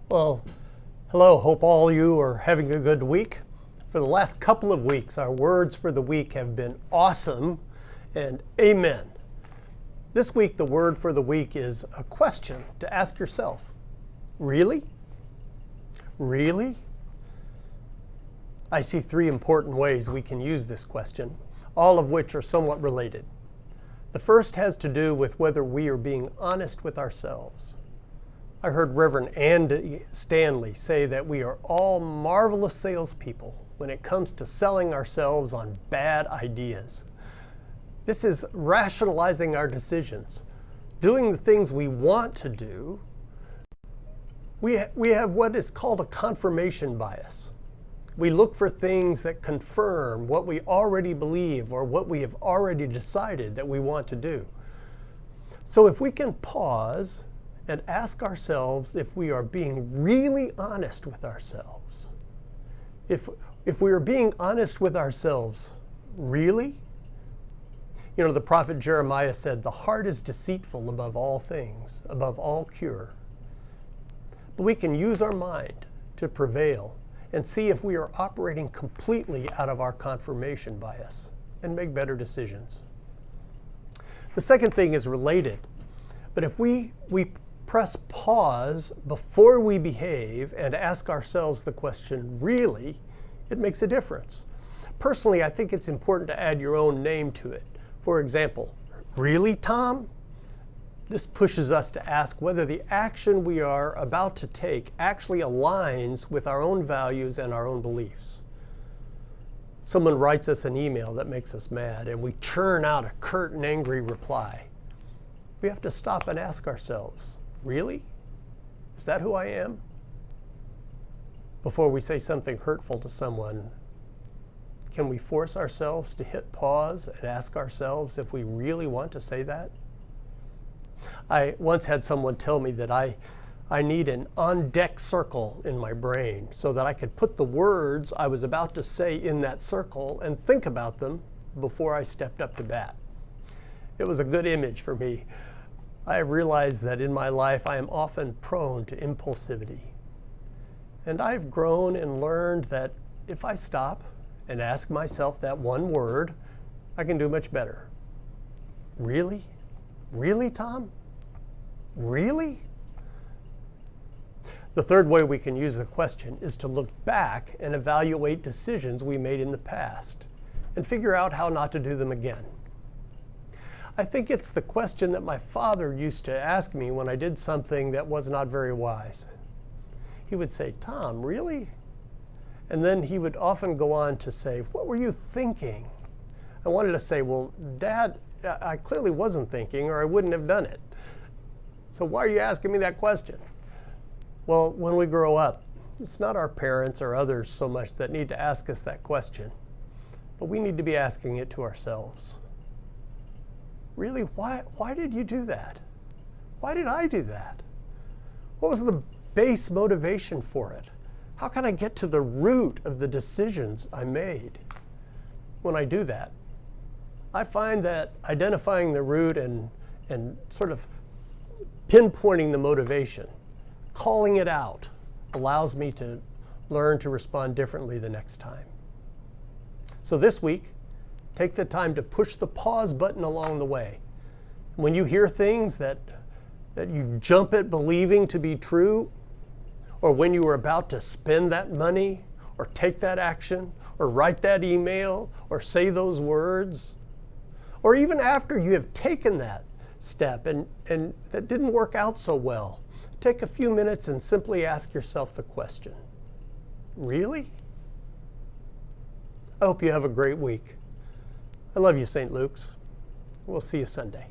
Well, hello. Hope all you are having a good week. For the last couple of weeks, our words for the week have been awesome and amen. This week, the word for the week is a question to ask yourself. Really? Really? I see three important ways we can use this question, all of which are somewhat related. The first has to do with whether we are being honest with ourselves. I heard Reverend Andy Stanley say that we are all marvelous salespeople when it comes to selling ourselves on bad ideas. This is rationalizing our decisions, doing the things we want to do. We have what is called a confirmation bias. We look for things that confirm what we already believe or what we have already decided that we want to do. So if we can pause and ask ourselves if we are being really honest with ourselves. If we are being honest with ourselves, really? You know, the prophet Jeremiah said, "The heart is deceitful above all things, above all cure." But we can use our mind to prevail and see if we are operating completely out of our confirmation bias and make better decisions. The second thing is related, but if we press pause before we behave and ask ourselves the question, really, it makes a difference. Personally, I think it's important to add your own name to it. For example, really, Tom? This pushes us to ask whether the action we are about to take actually aligns with our own values and our own beliefs. Someone writes us an email that makes us mad, and we churn out a curt and angry reply. We have to stop and ask ourselves, really? Is that who I am? Before we say something hurtful to someone, can we force ourselves to hit pause and ask ourselves if we really want to say that? I once had someone tell me that I need an on-deck circle in my brain so that I could put the words I was about to say in that circle and think about them before I stepped up to bat. It was a good image for me. I have realized that in my life I am often prone to impulsivity. And I've grown and learned that if I stop and ask myself that one word, I can do much better. Really? Really, Tom? Really? The third way we can use the question is to look back and evaluate decisions we made in the past and figure out how not to do them again. I think it's the question that my father used to ask me when I did something that was not very wise. He would say, "Tom, really?" And then he would often go on to say, "What were you thinking?" I wanted to say, "Well, Dad, I clearly wasn't thinking or I wouldn't have done it. So why are you asking me that question?" Well, when we grow up, it's not our parents or others so much that need to ask us that question, but we need to be asking it to ourselves. Really, why did you do that? Why did I do that? What was the base motivation for it? How can I get to the root of the decisions I made? When I do that, I find that identifying the root and sort of pinpointing the motivation, calling it out, allows me to learn to respond differently the next time. So this week, take the time to push the pause button along the way. When you hear things that you jump at believing to be true, or when you are about to spend that money, or take that action, or write that email, or say those words, or even after you have taken that step and that didn't work out so well, take a few minutes and simply ask yourself the question, really? I hope you have a great week. I love you, St. Luke's. We'll see you Sunday.